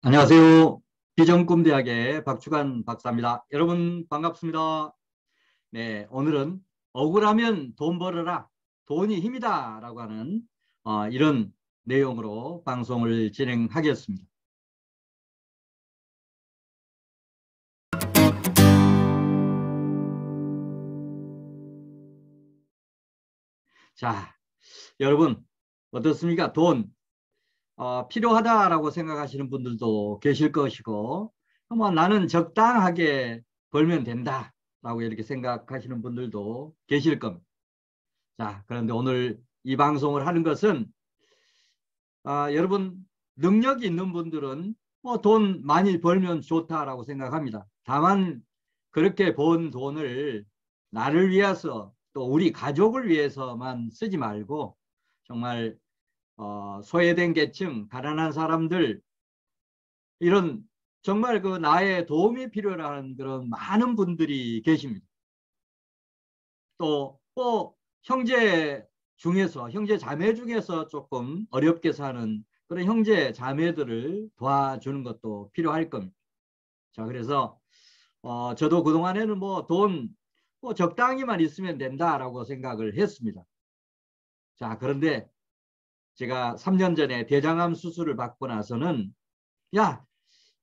안녕하세요. 비전꿈대학의 박주관 박사입니다. 여러분 반갑습니다. 네, 오늘은 억울하면 돈 벌어라. 돈이 힘이다. 라고 하는 이런 내용으로 방송을 진행하겠습니다. 자, 여러분 어떻습니까? 돈 필요하다라고 생각하시는 분들도 계실 것이고 나는 적당하게 벌면 된다라고 이렇게 생각하시는 분들도 계실 겁니다. 자, 그런데 오늘 이 방송을 하는 것은 여러분 능력이 있는 분들은 돈 많이 벌면 좋다라고 생각합니다. 다만 그렇게 번 돈을 나를 위해서 또 우리 가족을 위해서만 쓰지 말고 정말 소외된 계층, 가난한 사람들 이런 정말 그 나의 도움이 필요한 그런 많은 분들이 계십니다. 또 형제 자매 중에서 조금 어렵게 사는 그런 형제 자매들을 도와주는 것도 필요할 겁니다. 자, 그래서 저도 그동안에는 돈 적당히만 있으면 된다라고 생각을 했습니다. 자, 그런데 제가 3년 전에 대장암 수술을 받고 나서는 야,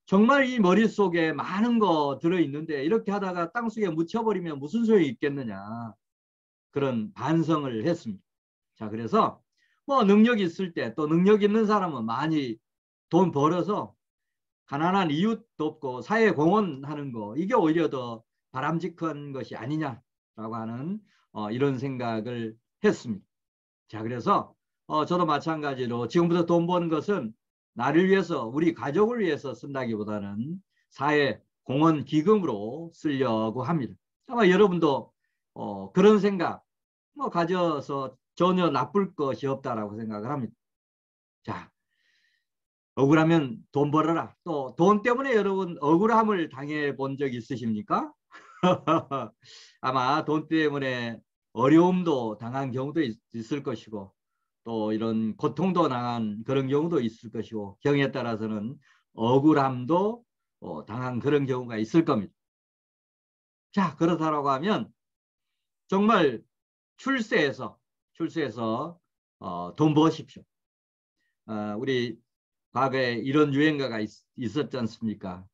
정말 이 머릿속에 많은 거 들어있는데 이렇게 하다가 땅속에 묻혀버리면 무슨 소용이 있겠느냐. 그런 반성을 했습니다. 자, 그래서 능력 있을 때 또 능력 있는 사람은 많이 돈 벌어서 가난한 이웃 돕고 사회 공헌하는 거 이게 오히려 더 바람직한 것이 아니냐라고 하는 이런 생각을 했습니다. 자, 그래서 저도 마찬가지로 지금부터 돈 버는 것은 나를 위해서 우리 가족을 위해서 쓴다기보다는 사회 공헌 기금으로 쓰려고 합니다. 아마 여러분도 그런 생각 가져서 전혀 나쁠 것이 없다라고 생각을 합니다. 자, 억울하면 돈 벌어라. 또 돈 때문에 여러분 억울함을 당해 본 적 있으십니까? 아마 돈 때문에 어려움도 당한 경우도 있을 것이고 또 이런 고통도 당한 그런 경우도 있을 것이고 경우에 따라서는 억울함도 당한 그런 경우가 있을 겁니다. 자, 그렇다라고 하면 정말 출세해서 돈 버십시오. 우리 과거에 이런 유행가가 있었지 않습니까?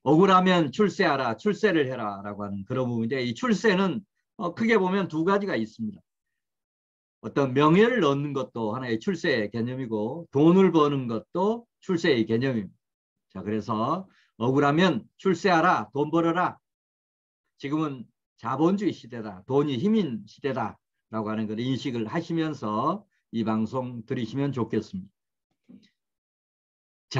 억울하면 출세하라, 출세를 해라 라고 하는 그런 부분인데 이 출세는 크게 보면 두 가지가 있습니다. 어떤 명예를 얻는 것도 하나의 출세의 개념이고 돈을 버는 것도 출세의 개념입니다. 자, 그래서 억울하면 출세하라, 돈 벌어라. 지금은 자본주의 시대다, 돈이 힘인 시대다 라고 하는 걸 인식을 하시면서 이 방송 들으시면 좋겠습니다. 자,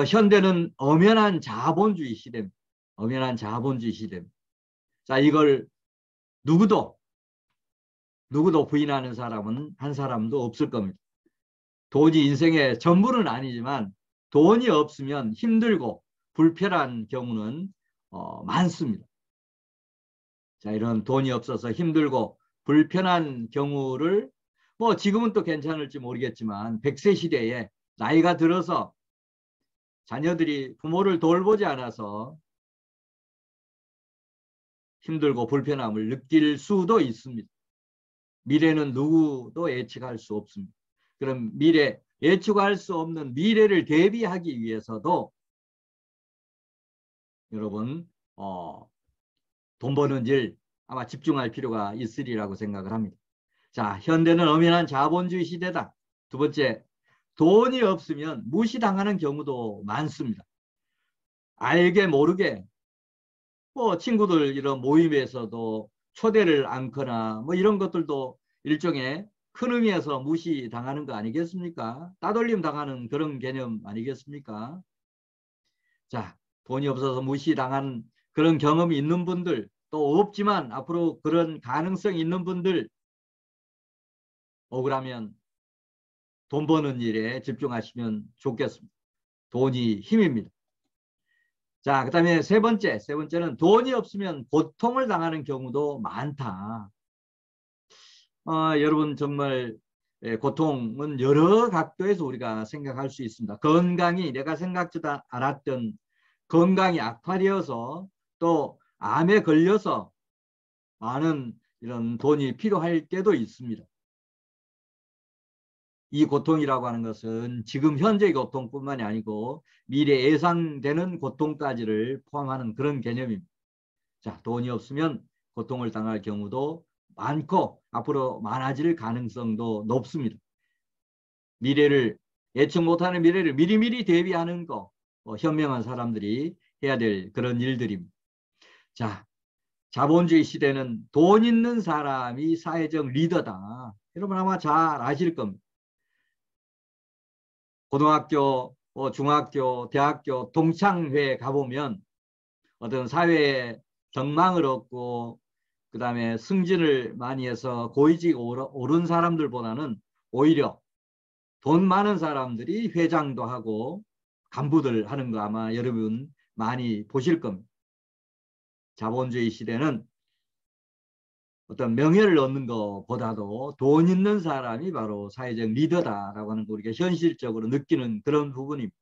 현대는 엄연한 자본주의 시대입니다. 엄연한 자본주의 시대입니다. 자, 이걸 누구도 부인하는 사람은 한 사람도 없을 겁니다. 돈이 인생의 전부는 아니지만 돈이 없으면 힘들고 불편한 경우는 많습니다. 자, 이런 돈이 없어서 힘들고 불편한 경우를 지금은 또 괜찮을지 모르겠지만 100세 시대에 나이가 들어서 자녀들이 부모를 돌보지 않아서 힘들고 불편함을 느낄 수도 있습니다. 미래는 누구도 예측할 수 없습니다. 그럼 예측할 수 없는 미래를 대비하기 위해서도 여러분 돈 버는 일 아마 집중할 필요가 있으리라고 생각을 합니다. 자, 현대는 엄연한 자본주의 시대다. 두 번째, 돈이 없으면 무시당하는 경우도 많습니다. 알게 모르게 친구들 이런 모임에서도 초대를 않거나 이런 것들도 일종의 큰 의미에서 무시당하는 거 아니겠습니까? 따돌림 당하는 그런 개념 아니겠습니까? 자, 돈이 없어서 무시당한 그런 경험이 있는 분들 또 없지만 앞으로 그런 가능성이 있는 분들 억울하면 돈 버는 일에 집중하시면 좋겠습니다. 돈이 힘입니다. 자, 그 다음에 세 번째는 돈이 없으면 고통을 당하는 경우도 많다. 여러분 정말 고통은 여러 각도에서 우리가 생각할 수 있습니다. 건강이 내가 생각지도 않았던 건강이 악화되어서 또 암에 걸려서 많은 이런 돈이 필요할 때도 있습니다. 이 고통이라고 하는 것은 지금 현재의 고통뿐만이 아니고 미래 예상되는 고통까지를 포함하는 그런 개념입니다. 자, 돈이 없으면 고통을 당할 경우도 많고 앞으로 많아질 가능성도 높습니다. 미래를 예측 못하는 미래를 미리미리 대비하는 거 현명한 사람들이 해야 될 그런 일들입니다. 자, 자본주의 시대는 돈 있는 사람이 사회적 리더다. 여러분 아마 잘 아실 겁니다. 고등학교, 중학교, 대학교 동창회에 가보면 어떤 사회에 경망을 얻고 그 다음에 승진을 많이 해서 고위직 오른 사람들보다는 오히려 돈 많은 사람들이 회장도 하고 간부들 하는 거 아마 여러분 많이 보실 겁니다. 자본주의 시대는 어떤 명예를 얻는 것보다도 돈 있는 사람이 바로 사회적 리더다라고 하는 거 우리가 현실적으로 느끼는 그런 부분입니다.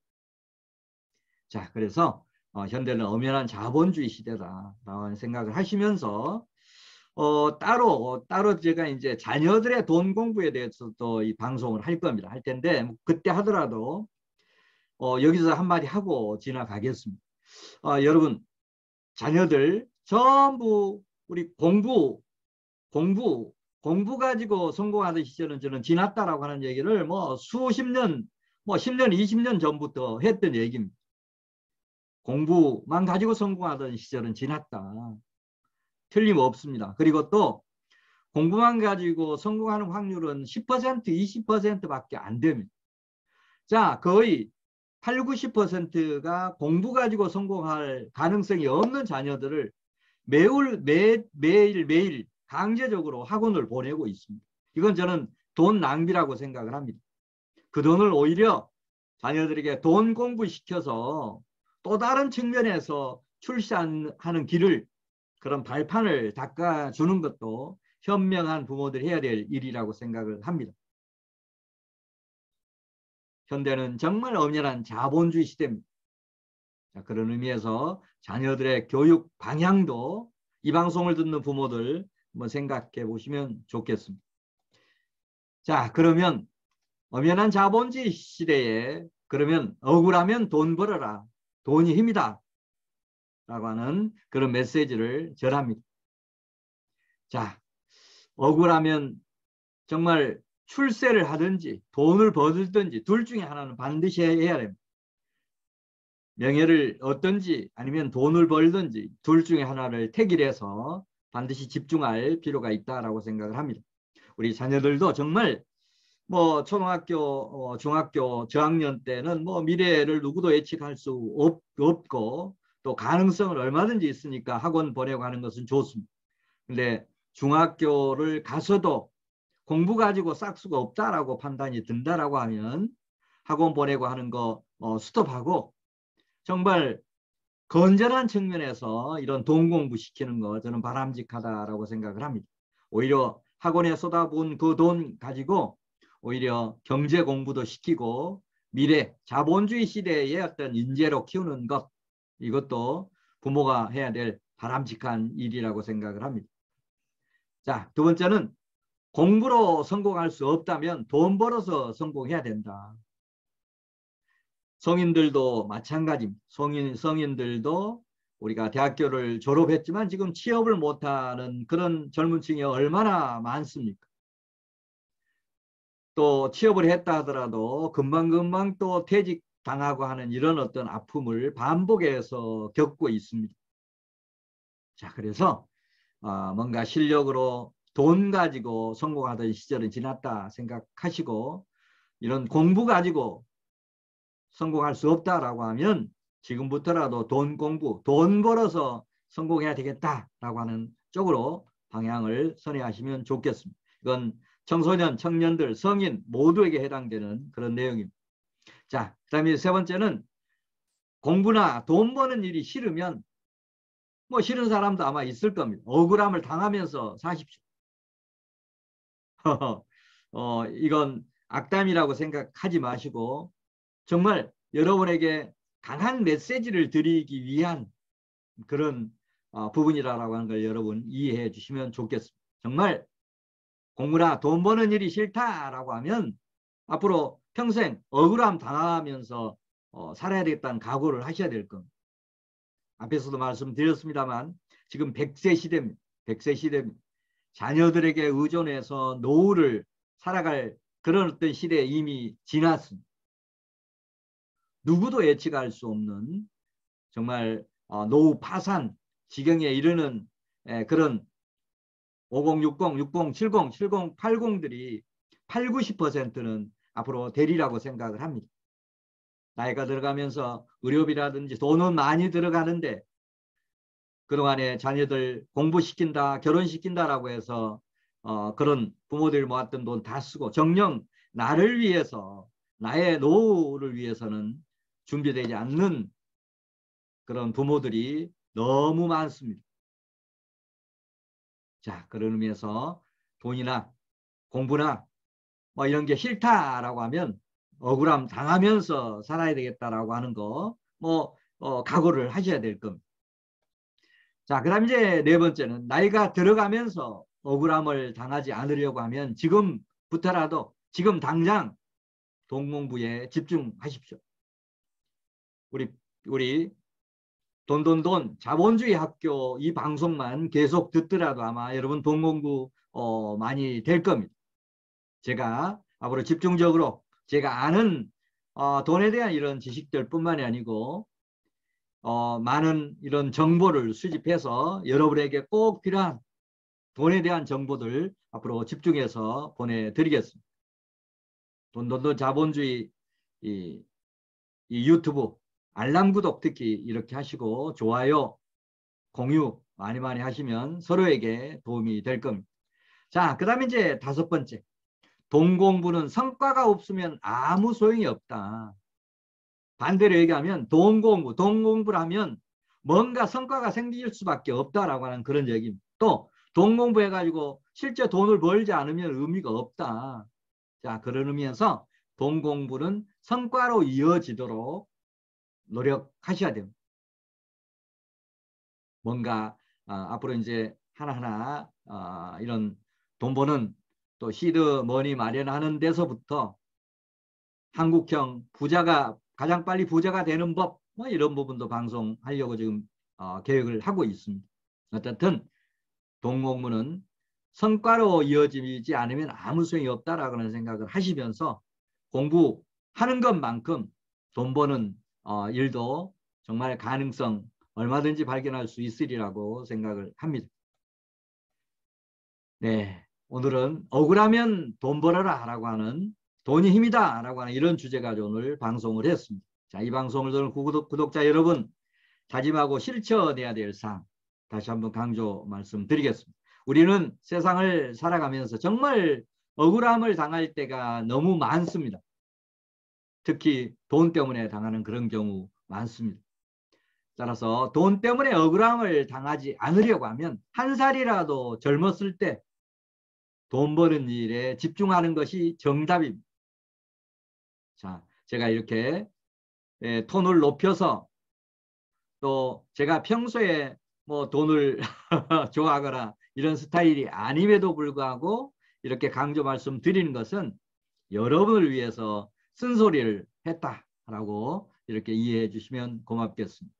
자, 그래서 현대는 엄연한 자본주의 시대다라고 하는 생각을 하시면서 따로 제가 이제 자녀들의 돈 공부에 대해서도 이 방송을 할 겁니다. 할 텐데 그때 하더라도 여기서 한마디 하고 지나가겠습니다. 여러분 자녀들 전부 우리 공부 가지고 성공하던 시절은 저는 지났다라고 하는 얘기를 뭐 수십 년, 뭐 10년, 20년 전부터 했던 얘기입니다. 공부만 가지고 성공하던 시절은 지났다. 틀림없습니다. 그리고 또 공부만 가지고 성공하는 확률은 10%, 20%밖에 안 됩니다. 자, 거의 8, 90%가 공부 가지고 성공할 가능성이 없는 자녀들을 매일 강제적으로 학원을 보내고 있습니다. 이건 저는 돈 낭비라고 생각을 합니다. 그 돈을 오히려 자녀들에게 돈 공부시켜서 또 다른 측면에서 출시하는 길을 그런 발판을 닦아주는 것도 현명한 부모들이 해야 될 일이라고 생각을 합니다. 현대는 정말 엄연한 자본주의 시대입니다. 자, 그런 의미에서 자녀들의 교육 방향도 이 방송을 듣는 부모들 한번 생각해 보시면 좋겠습니다. 자, 그러면 엄연한 자본주의 시대에 그러면 억울하면 돈 벌어라. 돈이 힘이다. 라고 하는 그런 메시지를 전합니다. 자, 억울하면 정말 출세를 하든지 돈을 벌든지 둘 중에 하나는 반드시 해야 됩니다. 명예를 얻든지 아니면 돈을 벌든지 둘 중에 하나를 택일해서 반드시 집중할 필요가 있다라고 생각을 합니다. 우리 자녀들도 정말 뭐 초등학교, 중학교 저학년 때는 뭐 미래를 누구도 예측할 수 없고 또 가능성은 얼마든지 있으니까 학원 보내고 하는 것은 좋습니다. 근데 중학교를 가서도 공부 가지고 싹수가 없다라고 판단이 든다라고 하면 학원 보내고 하는 거 스톱하고 정말 건전한 측면에서 이런 돈 공부 시키는 거 저는 바람직하다라고 생각을 합니다. 오히려 학원에 쏟아부은 그 돈 가지고 오히려 경제 공부도 시키고 미래 자본주의 시대의 어떤 인재로 키우는 것 이것도 부모가 해야 될 바람직한 일이라고 생각을 합니다. 자, 두 번째는 공부로 성공할 수 없다면 돈 벌어서 성공해야 된다. 성인들도 마찬가지입니다. 성인들도 우리가 대학교를 졸업했지만 지금 취업을 못하는 그런 젊은 층이 얼마나 많습니까? 또 취업을 했다 하더라도 금방금방 또 퇴직당하고 하는 이런 어떤 아픔을 반복해서 겪고 있습니다. 자, 그래서 뭔가 실력으로 돈 가지고 성공하던 시절은 지났다 생각하시고 이런 공부 가지고 성공할 수 없다라고 하면 지금부터라도 돈 공부, 돈 벌어서 성공해야 되겠다라고 하는 쪽으로 방향을 선회하시면 좋겠습니다. 이건 청소년, 청년들, 성인 모두에게 해당되는 그런 내용입니다. 자, 그다음에 세 번째는 공부나 돈 버는 일이 싫으면 뭐 싫은 사람도 아마 있을 겁니다. 억울함을 당하면서 사십시오. 이건 악담이라고 생각하지 마시고 정말 여러분에게 강한 메시지를 드리기 위한 그런 부분이라고 하는 걸 여러분 이해해 주시면 좋겠습니다. 정말 공부나 돈 버는 일이 싫다라고 하면 앞으로 평생 억울함 당하면서 살아야 되겠다는 각오를 하셔야 될 겁니다. 앞에서도 말씀드렸습니다만 지금 100세 시대입니다. 100세 시대입니다. 자녀들에게 의존해서 노후를 살아갈 그런 어떤 시대에 이미 지났습니다. 누구도 예측할 수 없는 정말 노후 파산 지경에 이르는 그런 50, 60, 60, 70, 70, 80들이 8, 90%는 앞으로 되리라고 생각을 합니다. 나이가 들어가면서 의료비라든지 돈은 많이 들어가는데 그동안에 자녀들 공부시킨다, 결혼시킨다라고 해서 그런 부모들이 모았던 돈 다 쓰고 정녕 나를 위해서 나의 노후를 위해서는 준비되지 않는 그런 부모들이 너무 많습니다. 자, 그런 의미에서 돈이나 공부나 뭐 이런 게 싫다라고 하면 억울함 당하면서 살아야 되겠다라고 하는 거 뭐 각오를 하셔야 될 겁니다. 자, 그다음 이제 네 번째는 나이가 들어가면서 억울함을 당하지 않으려고 하면 지금부터라도 지금 당장 돈 공부에 집중하십시오. 우리 돈돈돈 자본주의 학교 이 방송만 계속 듣더라도 아마 여러분 돈 공부 많이 될 겁니다. 제가 앞으로 집중적으로 제가 아는 돈에 대한 이런 지식들 뿐만이 아니고 많은 이런 정보를 수집해서 여러분에게 꼭 필요한 돈에 대한 정보들 앞으로 집중해서 보내드리겠습니다. 돈돈돈 자본주의 이 유튜브 알람 구독 특히 이렇게 하시고 좋아요, 공유 많이 하시면 서로에게 도움이 될 겁니다. 자, 그 다음에 이제 다섯 번째. 돈 공부는 성과가 없으면 아무 소용이 없다. 반대로 얘기하면 돈 공부를 하면 뭔가 성과가 생길 수밖에 없다라고 하는 그런 얘기입니다. 또 돈 공부해가지고 실제 돈을 벌지 않으면 의미가 없다. 자, 그런 의미에서 돈 공부는 성과로 이어지도록 노력하셔야 됩니다. 뭔가 앞으로 이제 하나하나 이런 돈 버는 또 시드 머니 마련하는 데서부터 한국형 부자가 가장 빨리 부자가 되는 법 뭐 이런 부분도 방송하려고 지금 계획을 하고 있습니다. 어쨌든 돈 공부는 성과로 이어지지 않으면 아무 소용이 없다라고 생각을 하시면서 공부하는 것만큼 돈 버는 일도 정말 가능성 얼마든지 발견할 수 있으리라고 생각을 합니다. 네, 오늘은 억울하면 돈 벌어라 라고 하는 돈이 힘이다 라고 하는 이런 주제 가지고 오늘 방송을 했습니다. 자, 이 방송을 들은 구독자 여러분 다짐하고 실천해야 될 사항 다시 한번 강조 말씀드리겠습니다. 우리는 세상을 살아가면서 정말 억울함을 당할 때가 너무 많습니다. 특히 돈 때문에 당하는 그런 경우 많습니다. 따라서 돈 때문에 억울함을 당하지 않으려고 하면 한 살이라도 젊었을 때 돈 버는 일에 집중하는 것이 정답입니다. 자, 제가 이렇게 톤을 높여서 또 제가 평소에 뭐 돈을 좋아하거나 이런 스타일이 아님에도 불구하고 이렇게 강조 말씀드리는 것은 여러분을 위해서 쓴소리를 했다라고 이렇게 이해해 주시면 고맙겠습니다.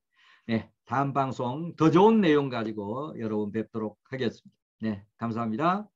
네, 다음 방송 더 좋은 내용 가지고 여러분 뵙도록 하겠습니다. 네, 감사합니다.